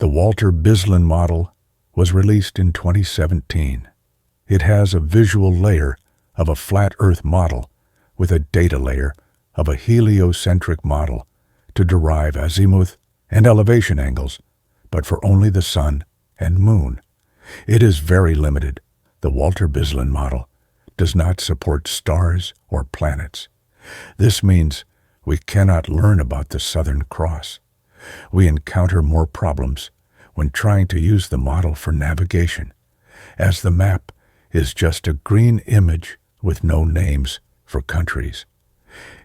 The Walter Bislin model was released in 2017. It has a visual layer of a flat Earth model with a data layer of a heliocentric model to derive azimuth and elevation angles, but for only the Sun and Moon. It is very limited. The Walter Bislin model does not support stars or planets. This means we cannot learn about the Southern Cross. We encounter more problems when trying to use the model for navigation, as the map is just a green image with no names for countries.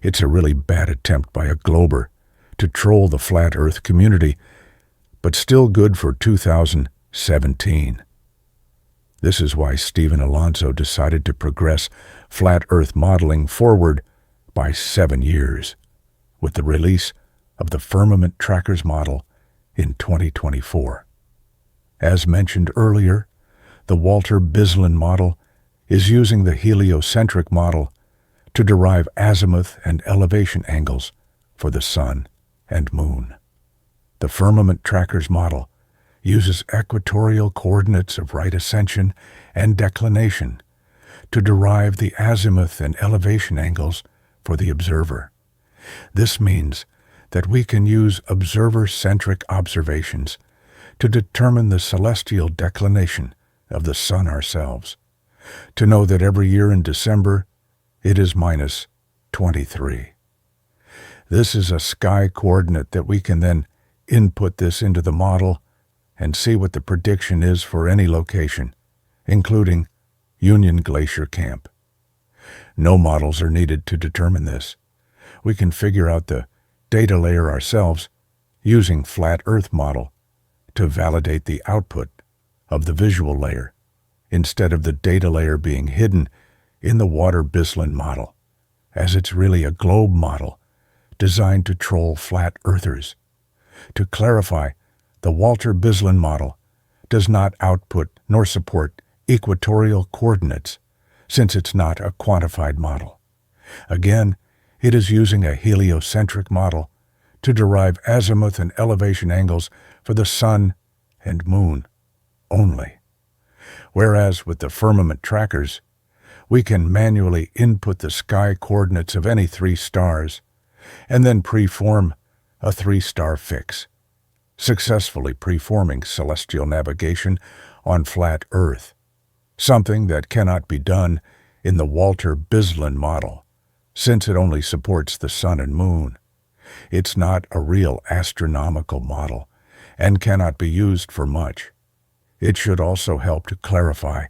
It's a really bad attempt by a glober to troll the flat Earth community, but still good for 2017. This is why Steven Alonzo decided to progress flat Earth modeling forward by 7 years, with the release of the Firmament Trackers model in 2024. As mentioned earlier, the Walter Bislin model is using the heliocentric model to derive azimuth and elevation angles for the Sun and Moon. The Firmament Trackers model uses equatorial coordinates of right ascension and declination to derive the azimuth and elevation angles for the observer. This means that we can use observer-centric observations to determine the celestial declination of the Sun ourselves, to know that every year in December it is minus 23. This is a sky coordinate that we can then input this into the model and see what the prediction is for any location, including Union Glacier Camp. No models are needed to determine this. We can figure out the data layer ourselves using Flat Earth model to validate the output of the visual layer, instead of the data layer being hidden in the Water Bislin model, as it's really a globe model designed to troll flat earthers. To clarify, the Walter Bislin model does not output nor support equatorial coordinates, since it's not a quantified model. Again, it is using a heliocentric model to derive azimuth and elevation angles for the Sun and Moon only. Whereas with the Firmament Trackers, we can manually input the sky coordinates of any 3 stars and then preform a 3-star fix, successfully preforming celestial navigation on flat Earth, something that cannot be done in the Walter Bislin model, since it only supports the Sun and Moon. It's not a real astronomical model and cannot be used for much. It should also help to clarify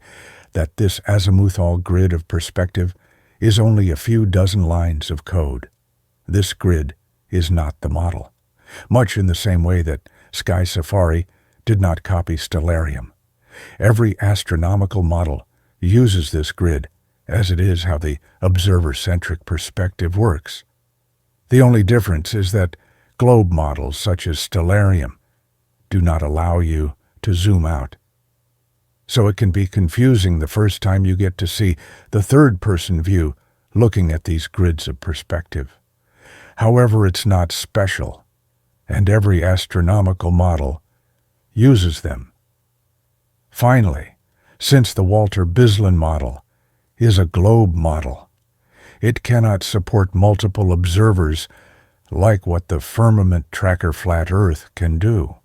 that this azimuthal grid of perspective is only a few dozen lines of code. This grid is not the model, much in the same way that Sky Safari did not copy Stellarium. Every astronomical model uses this grid, as it is how the observer-centric perspective works. The only difference is that globe models such as Stellarium do not allow you to zoom out. So it can be confusing the first time you get to see the third-person view looking at these grids of perspective. However, it's not special, and every astronomical model uses them. Finally, since the Walter Bislin model is a globe model, it cannot support multiple observers like what the Firmament Tracker Flat Earth can do.